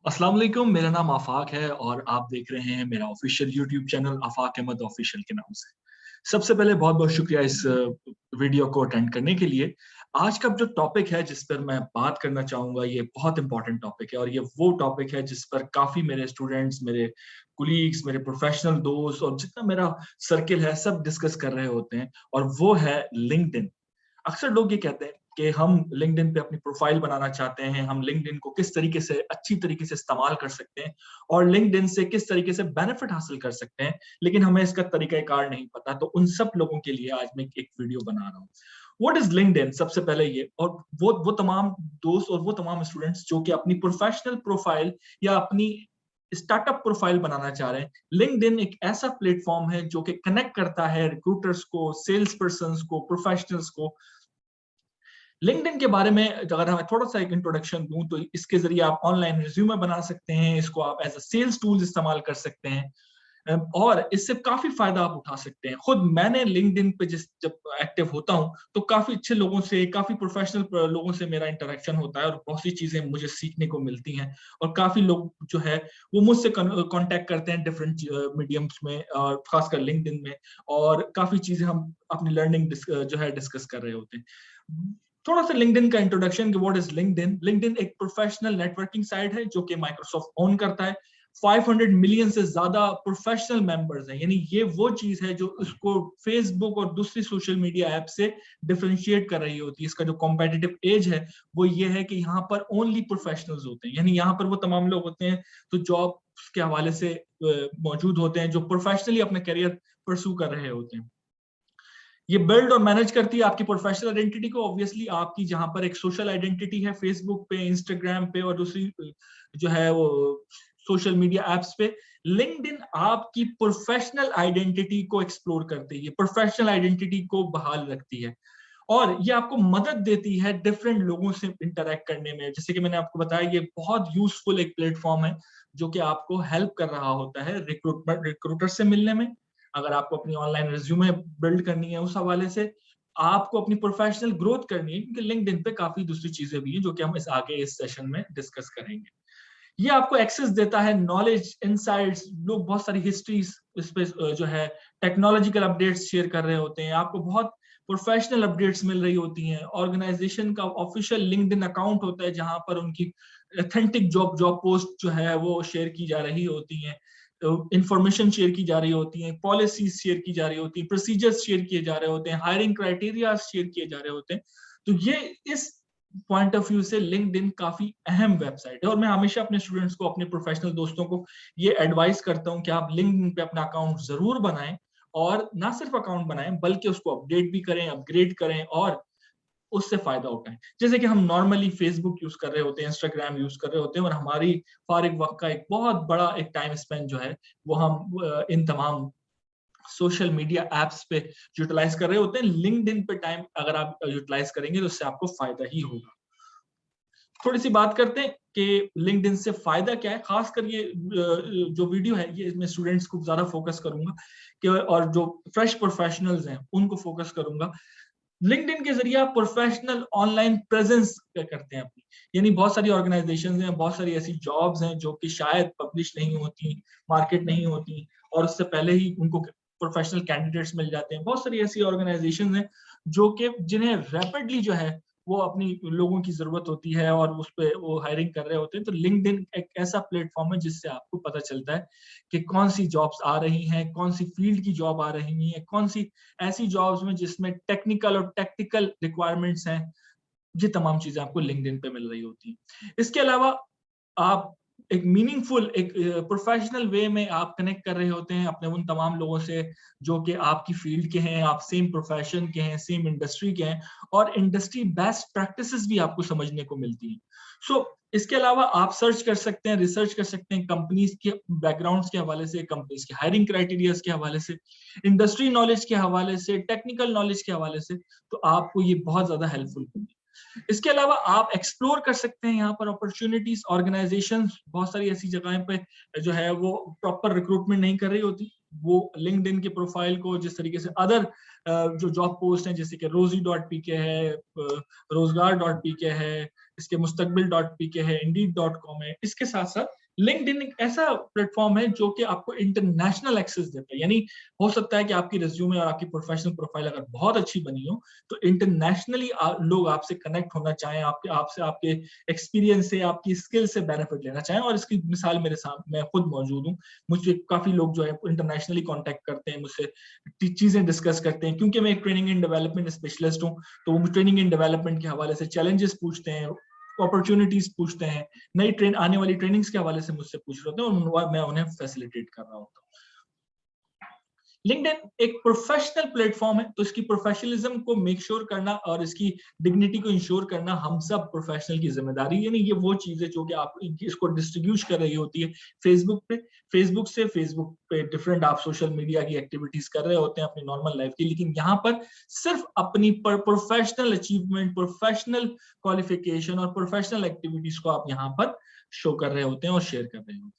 अस्सलाम वालेकुम, मेरा नाम आफाक है और आप देख रहे हैं मेरा ऑफिशियल यूट्यूब चैनल आफाक अहमद ऑफिशियल के नाम से। सबसे पहले बहुत-बहुत शुक्रिया इस वीडियो को अटेंड करने के लिए। आज का जो टॉपिक है जिस पर मैं बात करना चाहूँगा ये बहुत इम्पोर्टेंट टॉपिक है और ये वो टॉपिक है जिस पर काफ़ी मेरे स्टूडेंट्स, मेरे कोलीग्स, मेरे प्रोफेशनल दोस्त और जितना मेरा सर्किल है सब डिस्कस कर रहे होते हैं और वो है लिंक्डइन। अक्सर लोग ये कहते हैं कि हम लिंक्डइन पे अपनी प्रोफाइल बनाना चाहते हैं, हम लिंक्डइन को किस तरीके से अच्छी तरीके से इस्तेमाल कर सकते हैं और लिंक्डइन से किस तरीके से बेनिफिट हासिल कर सकते हैं, लेकिन हमें इसका तरीक़ाकार नहीं पता। तो उन सब लोगों के लिए आज मैं एक वीडियो बना रहा हूँ। What is LinkedIn? सबसे पहले ये और वो तमाम दोस्त और वो तमाम स्टूडेंट्स जो कि अपनी प्रोफेशनल प्रोफाइल या अपनी स्टार्टअप प्रोफाइल बनाना चाह रहे हैं। लिंक्डइन एक ऐसा प्लेटफ़ॉर्म है जो कि कनेक्ट करता है रिक्रूटर्स को, सेल्स पर्सन्स को, प्रोफेशनल्स को। लिंक्डइन के बारे में अगर मैं थोड़ा-सा एक इंट्रोडक्शन दूँ तो इसके ज़रिए आप ऑनलाइन रिज़्यूमे बना सकते हैं, इसको आप एज़ अ सेल्स टूल्स इस्तेमाल कर सकते हैं और इससे काफ़ी फ़ायदा आप उठा सकते हैं। खुद मैंने लिंक्डइन पे जब एक्टिव होता हूँ, तो काफ़ी अच्छे लोगों से, काफ़ी प्रोफ़ेशनल लोगों से मेरा इंटरैक्शन होता है और बहुत सी चीज़ें मुझे सीखने को मिलती हैं और काफ़ी लोग जो है वो मुझसे कॉन्टैक्ट करते हैं डिफरेंट मीडियम्स में और ख़ासकर लिंक्डइन में और काफ़ी चीज़ें हम अपनी लर्निंग जो है डिस्कस कर रहे होते हैं। थोड़ा-सा लिंक्डइन का इंट्रोडक्शन कि व्हाट इज़ लिंक्डइन? लिंक्डइन एक प्रोफेशनल नेटवर्किंग साइट है जो कि माइक्रोसॉफ्ट ओन करता है। 500 मिलियन से ज़्यादा प्रोफेशनल मेंबर्स हैं, यानी ये वो चीज़ है जो उसको फेसबुक और दूसरी सोशल मीडिया ऐप से डिफरेंशिएट कर रही होती है। इसका जो कॉम्पिटिटिव एज है, वो ये है कि यहाँ पर ओनली प्रोफेशनल्स होते हैं, यानी यहाँ पर वो तमाम लोग होते हैं जो जॉब्स के हवाले से मौजूद होते हैं, जो प्रोफेशनली अपना करियर परस्यू कर रहे होते हैं। ये बिल्ड और मैनेज करती है आपकी प्रोफेशनल आइडेंटिटी को। ऑब्वियसली आपकी जहां पर एक सोशल आइडेंटिटी है फेसबुक पे, इंस्टाग्राम पे और दूसरी जो है वो सोशल मीडिया एप्स पे, लिंक्डइन आपकी प्रोफेशनल आइडेंटिटी को एक्सप्लोर करती है, प्रोफेशनल आइडेंटिटी को बहाल रखती है और ये आपको मदद देती है डिफरेंट लोगों से इंटरेक्ट करने में। जैसे कि मैंने आपको बताया ये बहुत यूजफुल एक प्लेटफॉर्म है जो कि आपको हेल्प कर रहा होता है रिक्रूटर से मिलने में। अगर आपको अपनी ऑनलाइन रिज्यूमे बिल्ड करनी है उस हवाले से, आपको अपनी प्रोफेशनल ग्रोथ करनी है क्योंकि लिंक्डइन पे काफ़ी दूसरी चीज़ें भी हैं जो कि हम इस सेशन में डिस्कस करेंगे। ये आपको एक्सेस देता है नॉलेज, इनसाइट्स, लोग बहुत सारी हिस्ट्रीज इस पे जो है टेक्नोलॉजिकल अपडेट्स शेयर कर रहे होते हैं। आपको बहुत प्रोफेशनल अपडेट्स मिल रही होती हैं। ऑर्गेनाइजेशन का ऑफिशियल लिंक्डइन अकाउंट होता है जहां पर उनकी ऑथेंटिक जॉब जॉब पोस्ट जो है वो शेयर की जा रही होती हैं। इंफॉर्मेशन शेयर की जा रही होती हैं, पॉलिसीज शेयर की जा रही होती हैं, प्रोसीजर्स शेयर किए जा रहे होते हैं, हायरिंग क्राइटेरिया शेयर किए जा रहे होते हैं। तो ये इस पॉइंट ऑफ व्यू से लिंक्डइन काफी अहम वेबसाइट है और मैं हमेशा अपने स्टूडेंट्स को, अपने प्रोफेशनल दोस्तों को ये एडवाइस करता हूं कि आप लिंक्डइन पे अपना अकाउंट जरूर बनाएं और ना सिर्फ अकाउंट बनाएं बल्कि उसको अपडेट भी करें, अपग्रेड करें और उससे फायदा उठाएं। जैसे कि हम नॉर्मली फेसबुक यूज कर रहे होते हैं, इंस्टाग्राम यूज कर रहे होते हैं और हमारी फारिग वक्त का एक बहुत बड़ा एक टाइम स्पेंड जो है वो हम इन तमाम सोशल मीडिया एप्स पे यूटिलाइज कर रहे होते हैं। लिंक्डइन पे टाइम अगर आप यूटिलाइज करेंगे तो उससे आपको फायदा ही होगा। थोड़ी सी बात करते हैं कि लिंक्डइन से फायदा क्या है। खासकर ये जो वीडियो है ये मैं स्टूडेंट्स को ज्यादा फोकस करूंगा कि और जो फ्रेश प्रोफेशनल्स हैं उनको फोकस करूंगा। लिंक्डइन के जरिए आप प्रोफेशनल ऑनलाइन प्रेजेंस करते हैं अपनी, यानी बहुत सारी ऑर्गेनाइजेशंस हैं, बहुत सारी ऐसी जॉब्स हैं जो कि शायद पब्लिश नहीं होती, मार्केट नहीं होती और उससे पहले ही उनको प्रोफेशनल कैंडिडेट्स मिल जाते हैं। बहुत सारी ऐसी ऑर्गेनाइजेशंस हैं जो कि जिन्हें रैपिडली जो है वो अपनी लोगों की जरूरत होती है और उस पे वो हायरिंग कर रहे होते हैं। तो लिंक्डइन एक ऐसा प्लेटफॉर्म है जिससे आपको पता चलता है कि कौन सी जॉब्स आ रही हैं, कौन सी फील्ड की जॉब आ रही है, कौन सी ऐसी जॉब्स में जिसमें टेक्निकल और टैक्टिकल रिक्वायरमेंट्स हैं। ये तमाम चीजें आपको लिंक्डइन पे मिल रही होती हैं। इसके अलावा आप एक मीनिंगफुल एक प्रोफेशनल वे में आप कनेक्ट कर रहे होते हैं अपने उन तमाम लोगों से जो कि आपकी फील्ड के हैं, आप सेम प्रोफेशन के हैं, सेम इंडस्ट्री के हैं और इंडस्ट्री बेस्ट प्रैक्टिसेस भी आपको समझने को मिलती हैं। सो इसके अलावा आप सर्च कर सकते हैं, रिसर्च कर सकते हैं कंपनीज के बैकग्राउंड्स के हवाले से, कंपनीज के हायरिंग क्राइटेरियाज के हवाले से, इंडस्ट्री नॉलेज के हवाले से, टेक्निकल नॉलेज के हवाले से। तो आपको ये बहुत ज्यादा हेल्पफुल होगी। इसके अलावा आप एक्सप्लोर कर सकते हैं यहाँ पर अपॉर्चुनिटीज। ऑर्गेनाइजेशंस बहुत सारी ऐसी जगहें पे जो है वो प्रॉपर रिक्रूटमेंट नहीं कर रही होती, वो लिंक्डइन के प्रोफाइल को जिस तरीके से अदर जो जॉब पोस्ट हैं जैसे कि रोजी.pk है, रोजगार.pk है, इसके mustaqbil.pk है, indeed.com है। इसके साथ साथ लिंक्डइन एक ऐसा प्लेटफॉर्म है जो कि आपको इंटरनेशनल एक्सेस देता है। यानी हो सकता है कि आपकी रिज्यूमे और आपकी प्रोफेशनल प्रोफाइल अगर बहुत अच्छी बनी हो तो इंटरनेशनली लोग आपसे कनेक्ट होना चाहें, आपके एक्सपीरियंस से, आपकी स्किल से बेनिफिट लेना चाहें। और इसकी मिसाल मेरे सामने, मैं खुद मौजूद हूँ, मुझे काफी लोग जो है इंटरनेशनली कांटेक्ट करते हैं, मुझसे चीजें डिस्कस करते हैं, क्योंकि मैं एक ट्रेनिंग एंड डेवलपमेंट स्पेशलिस्ट हूँ। तो वो ट्रेनिंग एंड डेवलपमेंट के हवाले से चैलेंजेस पूछते हैं, अपॉर्चुनिटीज पूछते हैं, नई ट्रेन आने वाली ट्रेनिंग्स के हवाले से मुझसे पूछ रहे होते हैं और मैं उन्हें फैसिलिटेट कर रहा होता हूँ। लिंक्डइन एक प्रोफेशनल प्लेटफॉर्म है, तो इसकी प्रोफेशनलिज्म को मेक श्योर करना और इसकी डिग्निटी को इंश्योर करना हम सब प्रोफेशनल की जिम्मेदारी। यानी ये वो चीजें जो कि आप इसको डिस्ट्रीब्यूट कर रही होती है फेसबुक पे, फेसबुक पे डिफरेंट आप सोशल मीडिया की एक्टिविटीज कर रहे होते हैं अपनी नॉर्मल लाइफ की, लेकिन यहाँ पर सिर्फ अपनी प्रोफेशनल अचीवमेंट, प्रोफेशनल क्वालिफिकेशन और प्रोफेशनल एक्टिविटीज को आप यहाँ पर शो कर रहे होते हैं और शेयर कर रहे होते हैं।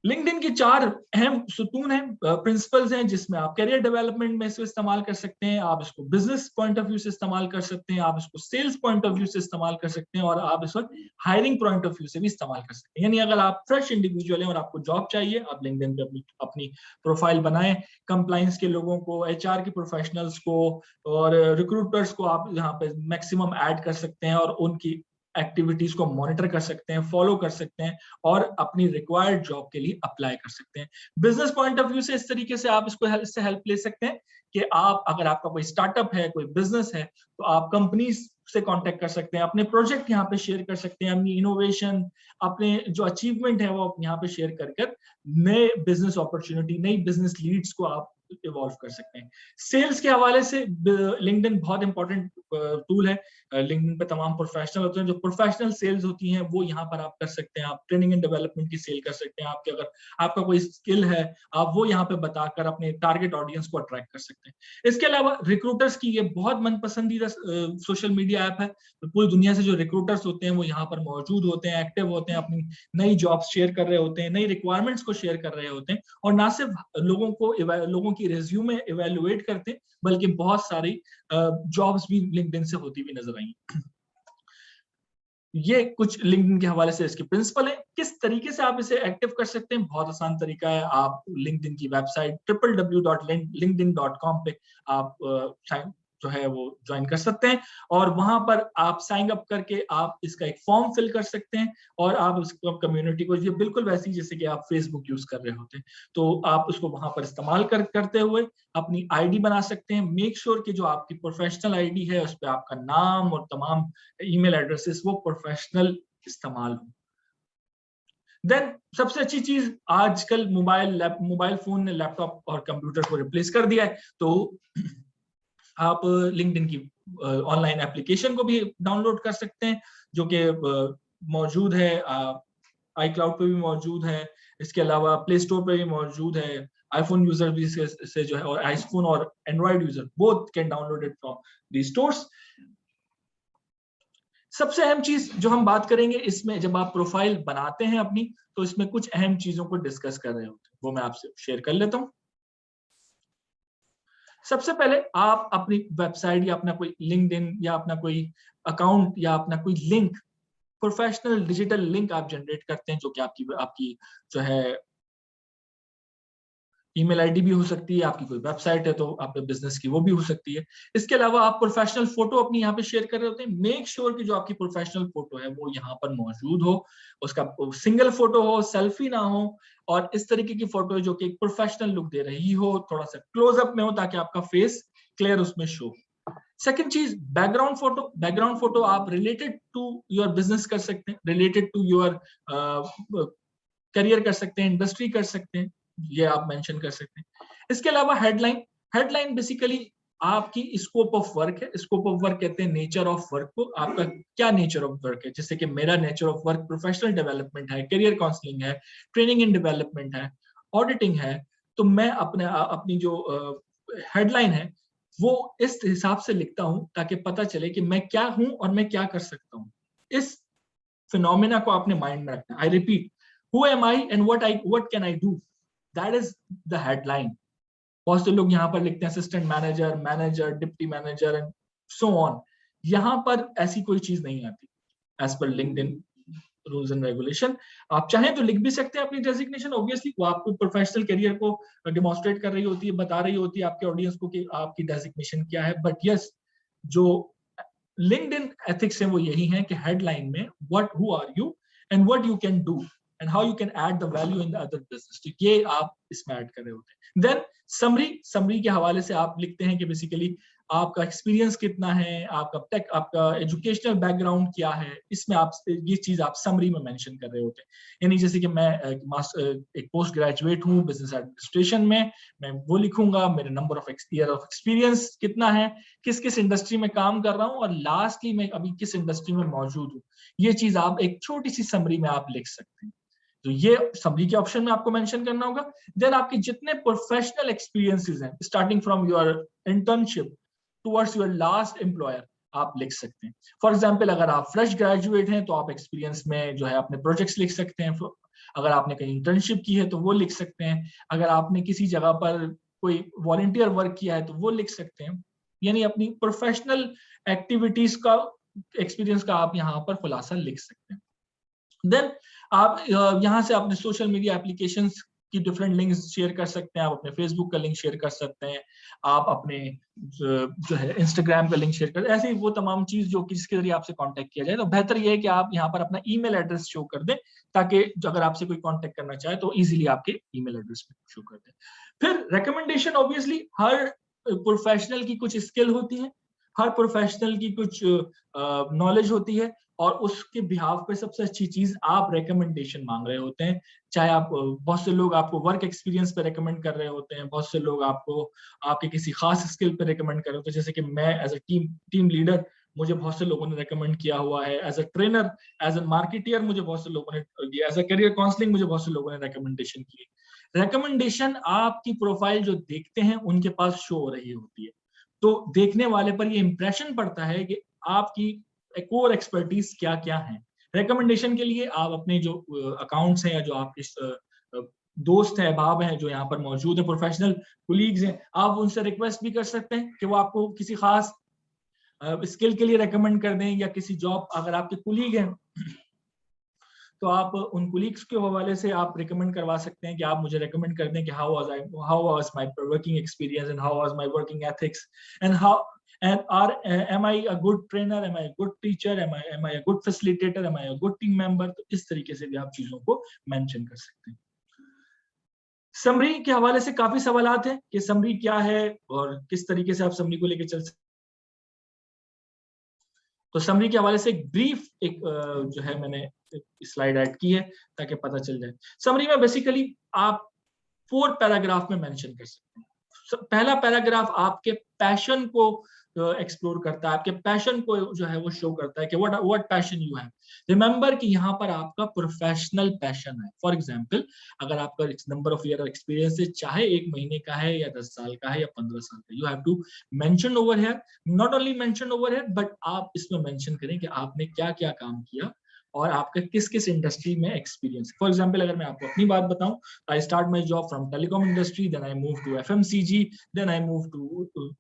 लिंक्डइन की 4 अहम सुतून हैं, प्रिंसिपल्स हैं, जिसमें आप करियर डेवलपमेंट में इसको इस्तेमाल कर सकते हैं, आप इसको बिजनेस पॉइंट ऑफ व्यू से इस्तेमाल कर सकते हैं, आप इसको सेल्स पॉइंट ऑफ व्यू से इस्तेमाल कर सकते हैं, और आप इसको हायरिंग पॉइंट ऑफ व्यू से भी इस्तेमाल कर सकते हैं। यानी अगर आप फ्रेश इंडिविजुअल हैं और आपको जॉब चाहिए, आप लिंक्डइन पे अपनी प्रोफाइल बनाएं, कंप्लायंस के लोगों को, एचआर के प्रोफेशनल्स को और रिक्रूटर्स को आप यहाँ पे मैक्सिमम ऐड कर सकते हैं और उनकी एक्टिविटीज को मॉनिटर कर सकते हैं, फॉलो कर सकते हैं और अपनी रिक्वायर्ड जॉब के लिए अप्लाई कर सकते हैं। बिजनेस पॉइंट ऑफ व्यू से इस तरीके से आप इससे हेल्प ले सकते हैं कि आप, अगर आपका कोई स्टार्टअप है, कोई बिजनेस है, तो आप कंपनीज से कांटेक्ट कर सकते हैं, अपने प्रोजेक्ट यहाँ पे शेयर कर सकते हैं, अपनी इनोवेशन, अपने जो अचीवमेंट है वो आप यहाँ पे शेयर कर नए बिजनेस अपॉर्चुनिटी, नई बिजनेस लीड्स को आप इवॉल्व कर सकते हैं। सेल्स के हवाले से लिंक्डइन बहुत इंपॉर्टेंट टूल है। लिंक्डइन पे तमाम प्रोफेशनल होते हैं, जो प्रोफेशनल सेल्स होती हैं वो यहाँ पर आप कर सकते हैं। आप ट्रेनिंग एंड डेवलपमेंट की सेल कर सकते हैं, आपके अगर आपका कोई स्किल है आप वो यहाँ पे बताकर अपने टारगेट ऑडियंस को अट्रैक्ट कर सकते हैं। इसके अलावा रिक्रूटर्स की ये बहुत मन पसंदीदा सोशल मीडिया ऐप है। पूरी दुनिया से जो रिक्रूटर्स होते हैं वो यहाँ पर मौजूद होते हैं, एक्टिव होते हैं, अपनी नई जॉब्स शेयर कर रहे होते हैं, नई रिक्वायरमेंट्स को शेयर कर रहे होते हैं, और ना सिर्फ लोगों की रिज्यूमे इवेलुएट करते हैं, बल्कि बहुत सारी जॉब्स भी लिंक्डइन से होती भी नजर आई। ये कुछ लिंक्डइन के हवाले से इसके प्रिंसिपल है। किस तरीके से आप इसे एक्टिव कर सकते हैं, बहुत आसान तरीका है। आप लिंक्डइन की वेबसाइट www.linkedin.com पे आप जो है वो ज्वाइन कर सकते हैं, और वहां पर आप साइन अप करके आप इसका एक फॉर्म फिल कर सकते हैं, और आप उस कम्युनिटी को, ये बिल्कुल वैसी जैसे कि आप फेसबुक यूज कर रहे होते हैं, तो आप उसको वहां पर इस्तेमाल करते हुए अपनी आईडी बना सकते हैं। मेक श्योर कि जो आपकी प्रोफेशनल आईडी है उस पर आपका नाम और तमाम ईमेल एड्रेसेस वो प्रोफेशनल इस्तेमाल हो। देन सबसे अच्छी चीज, आजकल मोबाइल फोन ने लैपटॉप और कंप्यूटर को रिप्लेस कर दिया है, तो आप लिंक्डइन की ऑनलाइन एप्लीकेशन को भी डाउनलोड कर सकते हैं, जो कि मौजूद है, iCloud पे भी मौजूद है, इसके अलावा प्ले स्टोर पे भी मौजूद है। आईफोन यूजर भी से जो है, और आईफोन और Android user both can download it from the stores. सबसे अहम चीज जो हम बात करेंगे इसमें, जब आप प्रोफाइल बनाते हैं अपनी, तो इसमें कुछ अहम चीजों को डिस्कस कर रहे होते हैं, वो मैं आपसे शेयर कर लेता हूं। सबसे पहले आप अपनी वेबसाइट या अपना कोई लिंक्डइन या अपना कोई अकाउंट या अपना कोई लिंक, प्रोफेशनल डिजिटल लिंक आप जनरेट करते हैं, जो कि आपकी जो है ईमेल आईडी भी हो सकती है, आपकी कोई वेबसाइट है तो आपके बिजनेस की वो भी हो सकती है। इसके अलावा आप प्रोफेशनल फोटो अपनी यहाँ पे शेयर कर रहे होते हैं। मेक श्योर कि जो आपकी प्रोफेशनल फोटो है वो यहाँ पर मौजूद हो, उसका सिंगल फोटो हो, सेल्फी ना हो, और इस तरीके की फोटो है जो कि एक प्रोफेशनल लुक दे रही हो, थोड़ा सा क्लोजअप में हो, ताकि आपका फेस क्लियर उसमें शो। सेकंड चीज, बैकग्राउंड फोटो आप रिलेटेड टू योर बिजनेस कर सकते हैं, रिलेटेड टू योर करियर कर सकते हैं, इंडस्ट्री कर सकते हैं, ये आप मेंशन कर सकते हैं। इसके अलावा हेडलाइन बेसिकली आपकी स्कोप ऑफ वर्क है। स्कोप ऑफ वर्क कहते हैं नेचर ऑफ वर्क को, आपका क्या नेचर ऑफ वर्क है। जैसे कि मेरा nature of work professional development है, करियर काउंसलिंग है, ट्रेनिंग एंड डेवलपमेंट है, ऑडिटिंग है, तो मैं अपनी जो हेडलाइन है वो इस हिसाब से लिखता हूं ताकि पता चले कि मैं क्या हूं और मैं क्या कर सकता हूं। इस फिनोमेना को आपने माइंड में रखना। I repeat, who am I and what can I do, that is the headline। बहुत से लोग यहाँ पर लिखते हैं assistant manager, manager, deputy manager and so on. यहाँ पर ऐसी कोई चीज नहीं आती। As per LinkedIn rules and regulation. आप चाहें तो लिख भी सकते हैं अपनी डेजिग्नेशन, ऑब्वियसली वो आपको प्रोफेशनल करियर को डिमॉन्स्ट्रेट कर रही होती है, बता रही होती है आपके ऑडियंस को कि आपकी डेजिग्नेशन क्या है। बट यस, जो लिंक्डइन एथिक्स है वो यही है कि हेडलाइन में what who are you and what you can do and how you can add the value in the other business, तो ये आप इसमें ऐड कर रहे होते हैं। देन समरी के हवाले से आप लिखते हैं कि बेसिकली आपका एक्सपीरियंस कितना है, आपका एजुकेशनल बैकग्राउंड क्या है, इसमें आप ये चीज आप समरी में मेंशन कर रहे होते हैं। यानी जैसे कि मैं एक पोस्ट ग्रेजुएट हूँ बिजनेस एडमिनिस्ट्रेशन में, मैं वो लिखूंगा, मेरे number of year of experience कितना है, किस किस इंडस्ट्री में काम कर रहा हूँ, और लास्टली मैं अभी किस इंडस्ट्री में मौजूद हूँ। ये चीज आप एक छोटी सी समरी में आप लिख सकते हैं। तो ये समरी के ऑप्शन में आपको मेंशन करना होगा। देन आपके जितने प्रोफेशनल एक्सपीरियंसेस हैं, starting from your internship towards your last employer, आप लिख सकते हैं। फॉर एग्जांपल, अगर आप फ्रेश ग्रेजुएट हैं तो आप एक्सपीरियंस में जो है अपने प्रोजेक्ट्स लिख सकते हैं। अगर आपने कहीं इंटर्नशिप की है तो वो लिख सकते हैं। अगर आपने किसी जगह पर कोई वॉलंटियर वर्क किया है तो वो लिख सकते हैं। यानी अपनी प्रोफेशनल एक्टिविटीज का एक्सपीरियंस का आप यहाँ पर खुलासा लिख सकते हैं। देन आप यहाँ से अपने सोशल मीडिया एप्लीकेशंस की डिफरेंट लिंक्स शेयर कर सकते हैं। आप अपने फेसबुक का लिंक शेयर कर सकते हैं, आप अपने जो है इंस्टाग्राम का लिंक शेयर कर, ऐसे ही वो तमाम चीज जो कि जिसके जरिए आपसे कांटेक्ट किया जाए। तो बेहतर ये है कि आप यहाँ पर अपना ईमेल एड्रेस शो कर दें, ताकि अगर आपसे कोई कांटेक्ट करना चाहे तो इजीली आपके ईमेल एड्रेस में शो कर दें। फिर रिकमेंडेशन, ऑब्वियसली हर प्रोफेशनल की कुछ स्किल होती है, हर प्रोफेशनल की कुछ नॉलेज होती है, और उसके बिहाफ पे सबसे अच्छी चीज आप रेकमेंडेशन मांग रहे होते हैं। चाहे आप बहुत से लोग आपको वर्क एक्सपीरियंस पे रेकमेंड कर रहे होते हैं, बहुत से लोग आपको आपके किसी खास स्किल पे रेकमेंड कर रहे होते हैं। जैसे कि मैं एज अ टीम लीडर, मुझे बहुत से लोगों ने रेकमेंड किया हुआ है। As a trainer, as a marketer, मुझे बहुत से लोगों ने, एज अ करियर काउंसलिंग, मुझे बहुत से लोगों ने रेकमेंडेशन की। रेकमेंडेशन आपकी प्रोफाइल जो देखते हैं उनके पास शो हो रही होती है, तो देखने वाले पर ये इंप्रेशन पड़ता है कि आपकी कोर एक्सपर्टीज क्या क्या है। रिकमेंडेशन के लिए आप अपने जो अकाउंट्स हैं या जो आपके दोस्त हैं, अहबाब हैं जो यहाँ पर मौजूद है, प्रोफेशनल कुलीग्स हैं, आप उनसे रिक्वेस्ट भी कर सकते हैं कि वो आपको किसी खास स्किल के लिए रेकमेंड कर दें, या किसी जॉब, अगर आपके कुलीग हैं तो आप उन कुलीग्स के हवाले से आप रिकमेंड करवा सकते हैं कि आप मुझे रिकमेंड कर दें कि how was my working experience and how was my working ethics and how am I a good trainer, am I a good teacher, am I a good facilitator, am I a good team member। तो इस तरीके से भी आप चीजों को mention कर सकते हैं। समरी के हवाले से काफी सवालात हैं कि समरी क्या है और किस तरीके से आप समरी को लेकर चल सकते हैं। तो समरी के हवाले से एक ब्रीफ जो है मैंने स्लाइड ऐड की है ताकि पता चल जाए। समरी में बेसिकली आप 4 पैराग्राफ में मेंशन कर सकते हैं। पहला पैराग्राफ आपके पैशन को एक्सप्लोर करता है, आपके पैशन को जो है वो शो करता है कि what passion you have. Remember कि यहाँ पर आपका प्रोफेशनल पैशन है। फॉर एग्जांपल, अगर आपका नंबर ऑफ ईयर एक्सपीरियंस है, चाहे 1 महीने का है या 10 साल का है या 15 साल का, you have to mention over here, not only mention over here, but आप इसमें मेंशन करें कि आपने क्या क्या काम किया और आपका किस किस इंडस्ट्री में एक्सपीरियंस। फॉर एग्जांपल, अगर मैं आपको अपनी बात बताऊं, I start my job from telecom industry, then I move to FMCG, then I move to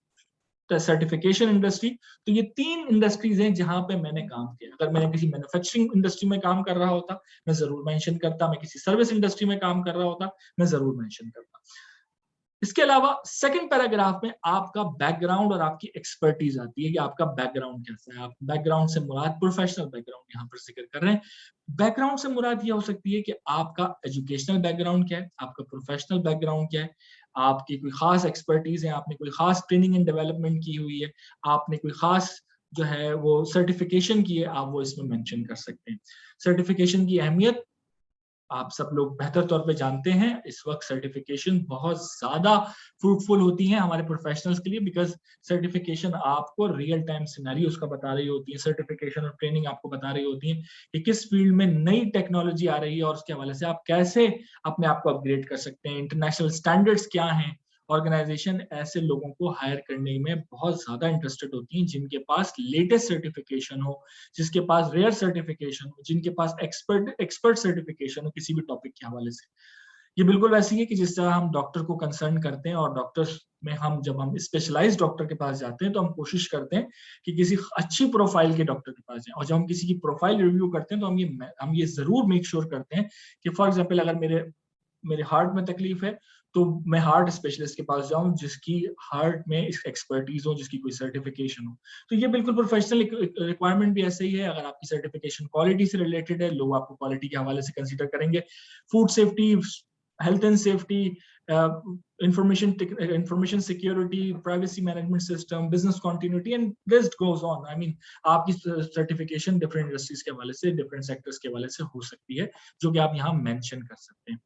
certification industry. तो ये 3 इंडस्ट्रीज हैं जहां पे मैंने काम किया। अगर मैं किसी मैन्युफैक्चरिंग इंडस्ट्री में काम कर रहा होता, मैं जरूर मेंशन करता। मैं किसी सर्विस इंडस्ट्री में काम कर रहा होता, मैं जरूर मेंशन करता। इसके अलावा सेकंड पैराग्राफ में आपका बैकग्राउंड और आपकी एक्सपर्टीज आती है कि आपका बैकग्राउंड कैसा है। आप बैकग्राउंड से मुराद प्रोफेशनल बैकग्राउंड यहाँ पर जिक्र कर रहे हैं। बैकग्राउंड से मुराद ये हो सकती है कि आपका एजुकेशनल बैकग्राउंड क्या है, आपका प्रोफेशनल बैकग्राउंड क्या है, आपकी कोई खास एक्सपर्टीज है, आपने कोई खास ट्रेनिंग एंड डेवलपमेंट की हुई है, आपने कोई खास जो है वो सर्टिफिकेशन की है, आप वो इसमें मेंशन कर सकते हैं। सर्टिफिकेशन की अहमियत आप सब लोग बेहतर तौर पे जानते हैं। इस वक्त सर्टिफिकेशन बहुत ज्यादा फ्रूटफुल होती है हमारे प्रोफेशनल्स के लिए, बिकॉज सर्टिफिकेशन आपको रियल टाइम सिनेरियोस का बता रही होती है। सर्टिफिकेशन और ट्रेनिंग आपको बता रही होती है कि किस फील्ड में नई टेक्नोलॉजी आ रही है और उसके हवाले से आप कैसे अपने आप को अपग्रेड कर सकते हैं, इंटरनेशनल स्टैंडर्ड्स क्या हैं। ऑर्गेनाइजेशन ऐसे लोगों को हायर करने में बहुत ज्यादा इंटरेस्टेड होती हैं जिनके पास लेटेस्ट सर्टिफिकेशन हो, जिसके पास रेयर सर्टिफिकेशन हो, जिनके पास एक्सपर्ट सर्टिफिकेशन हो किसी भी टॉपिक के हवाले से। ये बिल्कुल वैसी है कि जिस तरह हम डॉक्टर को कंसर्न करते हैं और डॉक्टर्स में हम जब हम स्पेशलाइज्ड डॉक्टर के पास जाते हैं तो हम कोशिश करते हैं कि किसी अच्छी प्रोफाइल के डॉक्टर के पास जाएं, और जब हम किसी की प्रोफाइल रिव्यू करते हैं तो हम ये जरूर मेक श्योर करते हैं कि फॉर एग्जांपल अगर मेरे हार्ट में तकलीफ है तो मैं हार्ट स्पेशलिस्ट के पास जाऊं जिसकी हार्ट में एक्सपर्टीज हो, जिसकी कोई सर्टिफिकेशन हो। तो ये बिल्कुल प्रोफेशनल रिक्वायरमेंट भी ऐसे ही है। अगर आपकी सर्टिफिकेशन क्वालिटी से रिलेटेड है, लोग आपको क्वालिटी के हवाले से कंसीडर करेंगे। Food safety, health and safety, information security, privacy management system, business continuity, and list goes on. I mean, आपकी सर्टिफिकेशन डिफरेंट इंडस्ट्रीज के हवाले से, डिफरेंट सेक्टर्स के हवाले से हो सकती है, जो कि आप यहाँ मेंशन कर सकते हैं।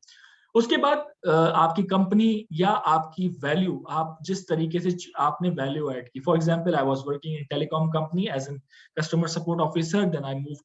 उसके बाद आपकी कंपनी या आपकी वैल्यू, आप जिस तरीके से आपने वैल्यू ऐड की। For example, I was working in telecom company as an customer support officer, then I move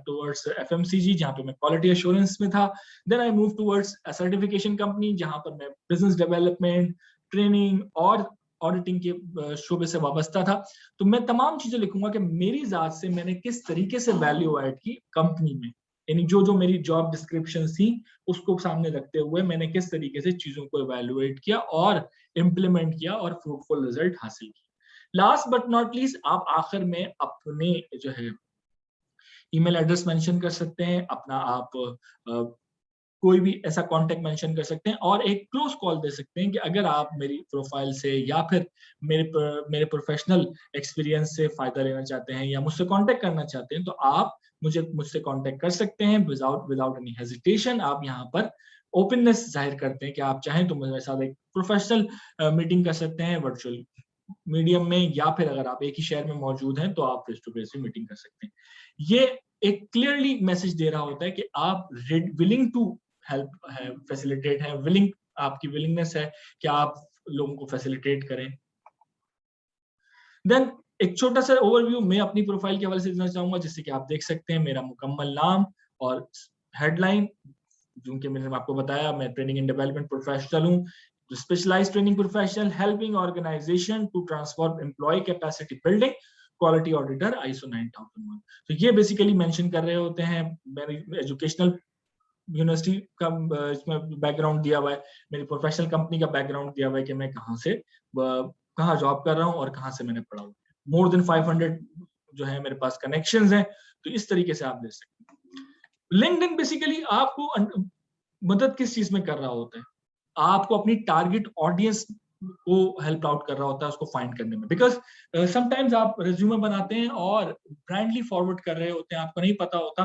towards FMCG जहां पे मैं क्वालिटी एश्योरेंस में था, then I move towards a certification company जहां पर मैं बिजनेस डेवलपमेंट, ट्रेनिंग और ऑडिटिंग के शोबे से वाबस्ता था। तो मैं तमाम चीजें लिखूंगा कि मेरी जात से मैंने किस तरीके से वैल्यू ऐड की कंपनी में, यानी जो जो मेरी जॉब डिस्क्रिप्शन थी उसको सामने रखते हुए मैंने किस तरीके से चीजों को इवैल्यूएट किया और इम्प्लीमेंट किया और फ्रूटफुल रिजल्ट हासिल किया। लास्ट बट नॉट लीस्ट, आप आखिर में अपने जो है ईमेल एड्रेस मेंशन कर सकते हैं, अपना आप कोई भी ऐसा कांटेक्ट मेंशन कर सकते हैं और एक क्लोज कॉल दे सकते हैं कि अगर आप मेरी प्रोफाइल से या फिर मेरे प्रोफेशनल एक्सपीरियंस से फायदा लेना चाहते हैं या मुझसे कांटेक्ट करना चाहते हैं तो आप मुझसे कांटेक्ट कर सकते हैं विदाउट एनी हेजिटेशन। आप यहाँ पर ओपननेस जाहिर करते हैं कि आप चाहें तो मेरे साथ एक प्रोफेशनल मीटिंग कर सकते हैं वर्चुअल मीडियम में, या फिर अगर आप एक ही शहर में मौजूद हैं तो आप फेस टू फेस मीटिंग कर सकते हैं। ये एक क्लियरली मैसेज दे रहा होता है कि आप विलिंग टू हेल्प है, फैसिलिटेट है, विलिंग, आपकी विलिंगनेस है कि आप लोगों को फैसिलिटेट करें। देन एक छोटा सा ओवरव्यू मैं अपनी प्रोफाइल के हवाले से देना चाहूंगा, जिससे कि आप देख सकते हैं मेरा मुकम्मल नाम और हेडलाइन, जो कि मैंने आपको बताया मैं ट्रेनिंग एंड डेवलपमेंट प्रोफेशनल हूँ, specialised training professional, helping organisation to transform employ capacity building, quality auditor, ISO 9001। तो ये बेसिकली मेंशन कर रहे होते हैं मेरी एजुकेशनल यूनिवर्सिटी का इसमें बैकग्राउंड दिया हुआ है, मेरी प्रोफेशनल कंपनी का बैकग्राउंड दिया हुआ है कि मैं कहाँ जॉब कर रहा हूँ और कहाँ से मैंने पढ़ा हुआ है। मोर देन 500 जो है मेरे पास कनेक्शंस हैं, तो इस तरीके से आप देख सकते हैं। लिंक्डइन बेसिकली आपको मदद किस चीज में कर रहा होता है, आपको अपनी टारगेट ऑडियंस को हेल्प आउट कर रहा होता है उसको फाइंड करने में। बिकॉज समटाइम्स आप रिज्यूमे बनाते हैं और ब्रांडली फॉरवर्ड कर रहे होते हैं, आपको नहीं पता होता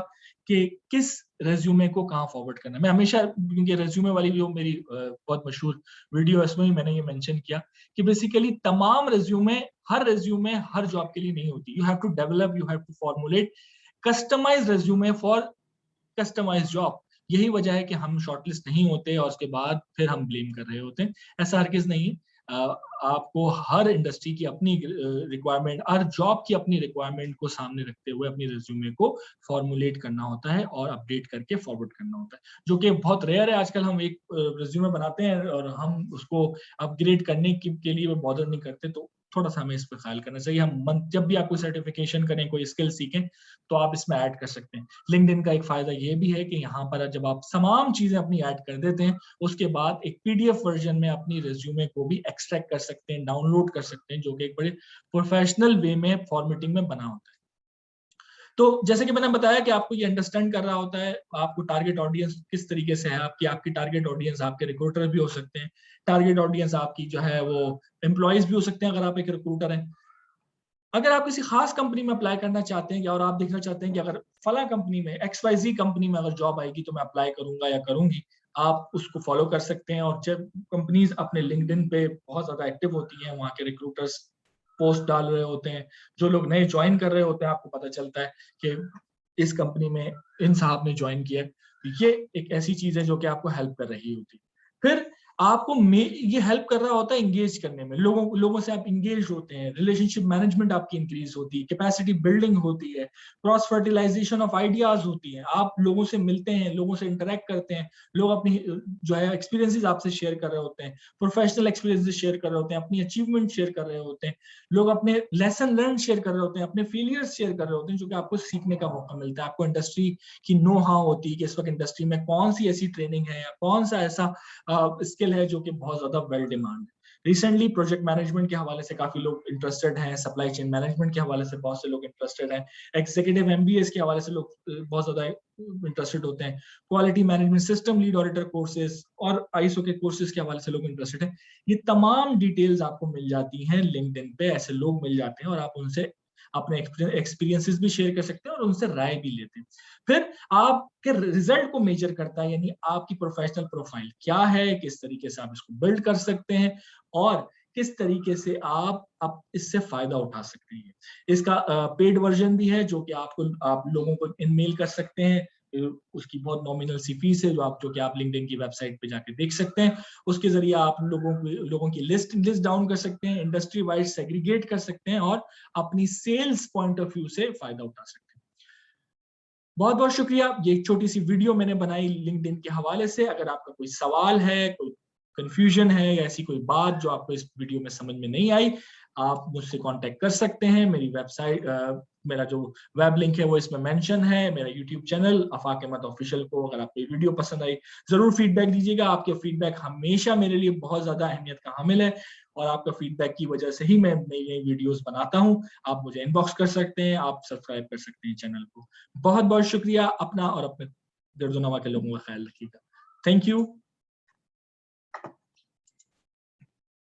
कि किस रेज्यूमे को कहाँ फॉरवर्ड करना है। मैं हमेशा, क्योंकि रेज्यूमे वाली जो मेरी बहुत मशहूर वीडियो है उसमें मैंने ये मेंशन किया कि बेसिकली तमाम हर रेज्यूमे हर जॉब के लिए नहीं होती। You have to develop, you have to formulate customise resume for customise job. यही वजह है कि हम शॉर्टलिस्ट नहीं होते और उसके बाद फिर हम ब्लेम कर रहे होते हैं। ऐसा हरगिज नहीं। आपको हर इंडस्ट्री की अपनी रिक्वायरमेंट, हर जॉब की अपनी रिक्वायरमेंट को सामने रखते हुए अपनी रिज्यूमे को फॉर्मुलेट करना होता है और अपडेट करके फॉरवर्ड करना होता है, जो कि बहुत रेयर है। आजकल हम एक रिज्यूमे बनाते हैं और हम उसको अपग्रेड करने के लिए बॉदर नहीं करते, तो थोड़ा सा हमें इस पर ख्याल करना चाहिए। हम जब भी आप कोई सर्टिफिकेशन करें, कोई स्किल सीखें, तो आप इसमें ऐड कर सकते हैं। लिंक्डइन का एक फायदा ये भी है कि यहाँ पर जब आप तमाम चीजें अपनी ऐड कर देते हैं, उसके बाद एक PDF वर्जन में अपनी रिज्यूमे को भी एक्सट्रैक्ट कर सकते हैं, डाउनलोड कर सकते हैं, जो कि एक बड़े प्रोफेशनल वे में फॉर्मेटिंग में बना होता है। तो जैसे कि मैंने बताया कि आपको ये अंडरस्टैंड कर रहा होता है आपको टारगेट ऑडियंस किस तरीके से है। आपकी टारगेट ऑडियंस आपके रिक्रूटर भी हो सकते हैं, टारगेट ऑडियंस आपकी जो है वो एम्प्लॉयज भी हो सकते हैं अगर आप एक रिक्रूटर हैं। अगर आप किसी खास कंपनी में अप्लाई करना चाहते हैं और आप देखना चाहते हैं कि अगर फला कंपनी में XYZ कंपनी में अगर जॉब आएगी तो मैं अप्लाई करूंगा या करूंगी, आप उसको फॉलो कर सकते हैं। और जब कंपनीज अपने लिंक्डइन पे बहुत ज्यादा एक्टिव होती हैं, वहाँ के रिक्रूटर्स पोस्ट डाल रहे होते हैं, जो लोग नए ज्वाइन कर रहे होते हैं, आपको पता चलता है कि इस कंपनी में इन साहब ने ज्वाइन किया। ये एक ऐसी चीज है जो कि आपको हेल्प कर रही होती है। फिर आपको ये हेल्प कर रहा होता है इंगेज करने में, लोगों से आप इंगेज होते हैं, रिलेशनशिप मैनेजमेंट आपकी इंक्रीज होती है, कैपेसिटी बिल्डिंग होती है, क्रॉस फर्टिलाइजेशन ऑफ आइडियाज होती है, आप लोगों से मिलते हैं, लोगों से इंटरेक्ट करते हैं, लोग अपनी जो है एक्सपीरियंसेस आपसे शेयर कर रहे होते हैं, प्रोफेशनल एक्सपीरियंसेस शेयर कर रहे होते हैं, अपनी अचीवमेंट शेयर कर रहे होते हैं, लोग अपने लेसन लर्न शेयर कर रहे होते हैं, अपने फेलियर्स शेयर कर रहे होते हैं, जो कि आपको सीखने का मौका मिलता है। आपको इंडस्ट्री की नो हाउ होती है कि इस वक्त इंडस्ट्री में कौन सी ऐसी ट्रेनिंग है या कौन सा ऐसा स्किल है जो कि बहुत ज्यादा वेल डिमांड है। रिसेंटली प्रोजेक्ट मैनेजमेंट के हवाले से काफी लोग इंटरेस्टेड हैं, सप्लाई चेन मैनेजमेंट के हवाले से बहुत से लोग इंटरेस्टेड हैं, एग्जीक्यूटिव एमबीएस के हवाले से लोग बहुत ज्यादा इंटरेस्टेड होते हैं, quality management system lead auditor courses और आईएसओ के कोर्सेज के हवाले से लोग इंटरेस्टेड हैं। ये तमाम डिटेल्स आपको मिल जाती हैं लिंक्डइन पे, ऐसे लोग मिल जाते हैं और आप उनसे अपने एक्सपीरियंसेस भी शेयर कर सकते हैं और उनसे राय भी लेते हैं। फिर आपके रिजल्ट को मेजर करता है, यानी आपकी प्रोफेशनल प्रोफाइल क्या है, किस तरीके से आप इसको बिल्ड कर सकते हैं और किस तरीके से आप इससे फायदा उठा सकते हैं। इसका पेड वर्जन भी है जो कि आप लोगों को इनमेल कर सकते हैं, उसकी बहुत नॉमिनल सी फीस है जो कि आप लिंक्डइन की वेबसाइट पे जाके देख सकते हैं। उसके जरिए आप लोगों की लिस्ट डाउन कर सकते हैं, इंडस्ट्री वाइज सेग्रीगेट कर सकते हैं और अपनी सेल्स पॉइंट ऑफ व्यू से फायदा उठा सकते हैं। बहुत बहुत शुक्रिया। ये एक छोटी सी वीडियो मैंने बनाई लिंक्डइन के हवाले से। अगर आपका कोई सवाल है, कोई कंफ्यूजन है या ऐसी कोई बात जो आपको इस वीडियो में समझ में नहीं आई, आप मुझसे कांटेक्ट कर सकते हैं। मेरी वेबसाइट मेरा जो वेब लिंक है वो इसमें मेंशन है। मेरा यूट्यूब चैनल आफाक अहमद ऑफिशियल को अगर आपको वीडियो पसंद आई जरूर फीडबैक दीजिएगा। आपके फीडबैक हमेशा मेरे लिए बहुत ज्यादा अहमियत का हामिल है और आपका फीडबैक की वजह से ही मैं नई नई वीडियोस बनाता हूं। आप मुझे इनबॉक्स कर सकते हैं, आप सब्सक्राइब कर सकते हैं चैनल को। बहुत बहुत शुक्रिया। अपना और अपने दर्द नवा के लोगों का ख्याल रखिएगा। Thank you.